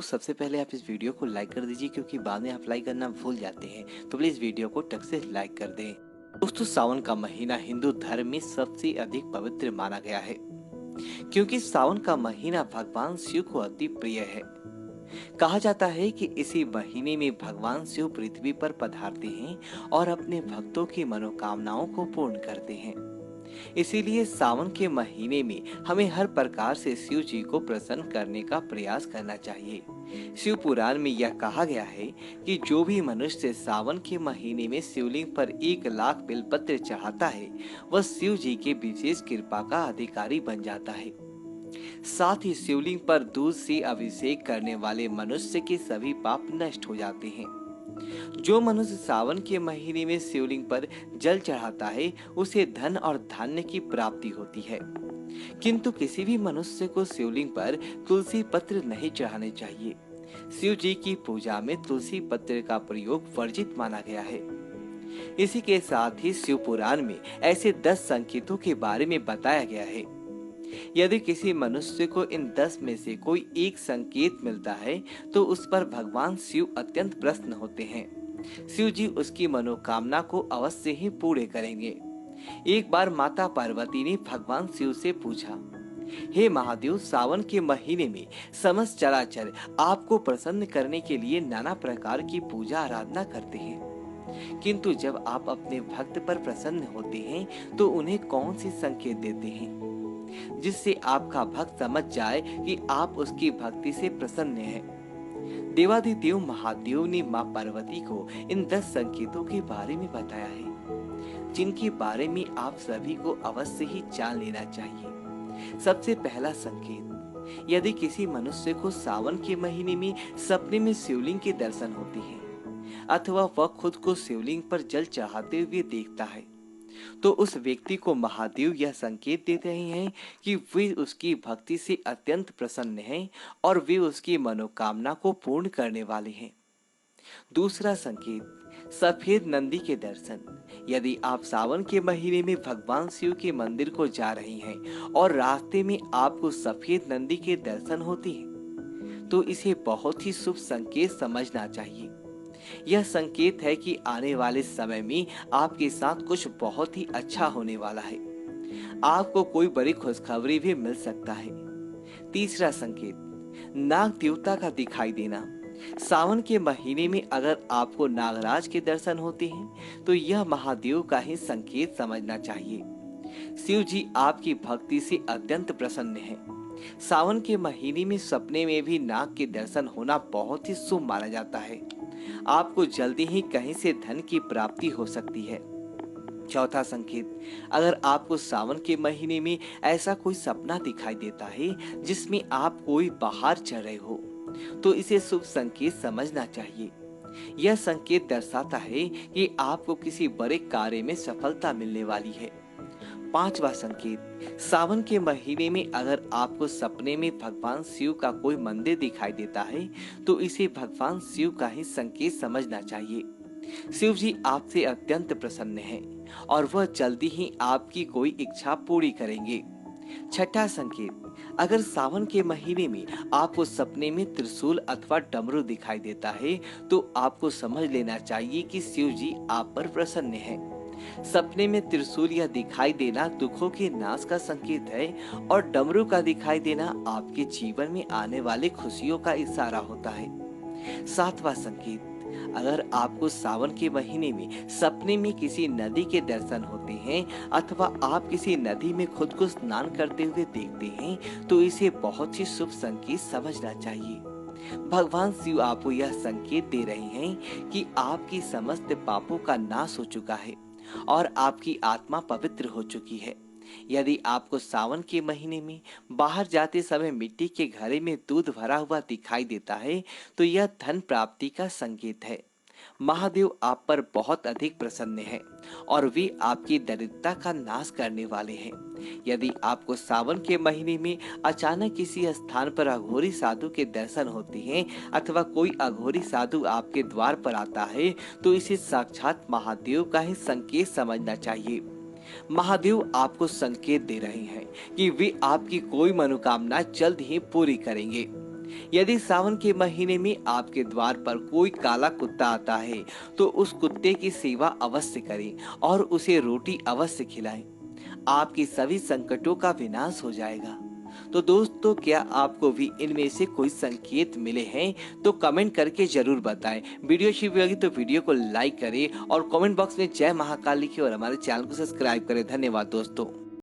सबसे पहले आप इस वीडियो को लाइक कर दीजिए, क्योंकि बाद में आप लाइक करना भूल जाते हैं। तो प्लीज वीडियो को टक से लाइक कर दें। दोस्तों, सावन का महीना हिंदू धर्म में सबसे अधिक पवित्र माना गया है, क्योंकि सावन का महीना भगवान शिव को अति प्रिय है। कहा जाता है कि इसी महीने में भगवान शिव पृथ्वी पर पधारते हैं और अपने भक्तों की मनोकामनाओं को पूर्ण करते हैं। इसीलिए सावन के महीने में हमें हर प्रकार से शिव जी को प्रसन्न करने का प्रयास करना चाहिए। शिव पुराण में यह कहा गया है कि जो भी मनुष्य सावन के महीने में शिवलिंग पर 1,00,000 बेलपत्र चढ़ाता है, वह शिव जी के विशेष कृपा का अधिकारी बन जाता है। साथ ही शिवलिंग पर दूध से अभिषेक करने वाले मनुष्य के सभी पाप नष्ट हो जाते हैं। जो मनुष्य सावन के महीने में शिवलिंग पर जल चढ़ाता है, उसे धन और धान्य की प्राप्ति होती है। किंतु किसी भी मनुष्य को शिवलिंग पर तुलसी पत्र नहीं चढ़ाने चाहिए। शिव जी की पूजा में तुलसी पत्र का प्रयोग वर्जित माना गया है। इसी के साथ ही शिव पुराण में ऐसे 10 संकेतों के बारे में बताया गया है। यदि किसी मनुष्य को इन 10 में से कोई एक संकेत मिलता है, तो उस पर भगवान शिव अत्यंत प्रसन्न होते हैं। शिव जी उसकी मनोकामना को अवश्य ही पूरे करेंगे। एक बार माता पार्वती ने भगवान शिव से पूछा, हे महादेव, सावन के महीने में समस्त चराचर आपको प्रसन्न करने के लिए नाना प्रकार की पूजा आराधना करते हैं, किंतु जब आप अपने भक्त पर प्रसन्न होते हैं तो उन्हें कौन सी संकेत देते हैं जिससे आपका भक्त समझ जाए कि आप उसकी भक्ति से प्रसन्न हैं। देवादिदेव महादेव ने मां पार्वती को इन 10 संकेतों के बारे में बताया है, जिनके बारे में आप सभी को अवश्य ही जान लेना चाहिए। सबसे पहला संकेत, यदि किसी मनुष्य को सावन के महीने में सपने में शिवलिंग के दर्शन होते हैं अथवा वह खुद को शिवलिंग पर जल चढ़ाते हुए देखता है, तो उस व्यक्ति को महादेव यह संकेत देते हैं कि वे उसकी भक्ति से अत्यंत प्रसन्न हैं और वे उसकी मनोकामना को पूर्ण करने वाले हैं। दूसरा संकेत, सफेद नंदी के दर्शन। यदि आप सावन के महीने में भगवान शिव के मंदिर को जा रही हैं और रास्ते में आपको सफेद नंदी के दर्शन होते हैं, तो इसे बहुत ही शुभ संकेत समझना चाहिए। यह संकेत है कि आने वाले समय में आपके साथ कुछ बहुत ही अच्छा होने वाला है। आपको कोई बड़ी खुशखबरी भी मिल सकता है। तीसरा संकेत, नाग देवता का दिखाई देना। सावन के महीने में अगर आपको नागराज के दर्शन होते हैं, तो यह महादेव का ही संकेत समझना चाहिए। शिव जी आपकी भक्ति से अत्यंत प्रसन्न हैं। सावन के महीने में सपने में भी नाग के दर्शन होना बहुत ही शुभ माना जाता है। आपको जल्दी ही कहीं से धन की प्राप्ति हो सकती है। चौथा संकेत, अगर आपको सावन के महीने में ऐसा कोई सपना दिखाई देता है जिसमें आप कोई पहाड़ चढ़ रहे हो, तो इसे शुभ संकेत समझना चाहिए। यह संकेत दर्शाता है कि आपको किसी बड़े कार्य में सफलता मिलने वाली है। पांचवा संकेत, सावन के महीने में अगर आपको सपने में भगवान शिव का कोई मंदिर दिखाई देता है, तो इसे भगवान शिव का ही संकेत समझना चाहिए। शिव जी आपसे अत्यंत प्रसन्न हैं और वह जल्दी ही आपकी कोई इच्छा पूरी करेंगे। छठा संकेत, अगर सावन के महीने में आपको सपने में त्रिशूल अथवा डमरू दिखाई देता है, तो आपको समझ लेना चाहिए कि शिव जी आप पर प्रसन्न हैं। सपने में त्रिशूल या दिखाई देना दुखों के नाश का संकेत है और डमरू का दिखाई देना आपके जीवन में आने वाले खुशियों का इशारा होता है। सातवां संकेत, अगर आपको सावन के महीने में सपने में किसी नदी के दर्शन होते हैं अथवा आप किसी नदी में खुद को स्नान करते हुए देखते हैं, तो इसे बहुत ही शुभ संकेत समझना चाहिए। भगवान शिव आपको यह संकेत दे रहे हैं कि आपकी समस्त पापों का नाश हो चुका है और आपकी आत्मा पवित्र हो चुकी है। यदि आपको सावन के महीने में बाहर जाते समय मिट्टी के घड़े में दूध भरा हुआ दिखाई देता है, तो यह धन प्राप्ति का संकेत है। महादेव आप पर बहुत अधिक प्रसन्न हैं और वे आपकी दरिद्रता का नाश करने वाले हैं। यदि आपको सावन के महीने में अचानक किसी स्थान पर अघोरी साधु के दर्शन होते हैं अथवा कोई अघोरी साधु आपके द्वार पर आता है, तो इसे साक्षात महादेव का ही संकेत समझना चाहिए। महादेव आपको संकेत दे रहे हैं कि वे आपकी कोई मनोकामना जल्द ही पूरी करेंगे। यदि सावन के महीने में आपके द्वार पर कोई काला कुत्ता आता है तो उस कुत्ते की सेवा अवश्य करें और उसे रोटी अवश्य खिलाएं। आपकी सभी संकटों का विनाश हो जाएगा। तो दोस्तों, क्या आपको भी इनमें से कोई संकेत मिले हैं तो कमेंट करके जरूर बताएं। वीडियो अच्छी लगी तो वीडियो को लाइक करें और कमेंट बॉक्स में जय महाकाल लिखें और हमारे चैनल को सब्सक्राइब करें। धन्यवाद दोस्तों।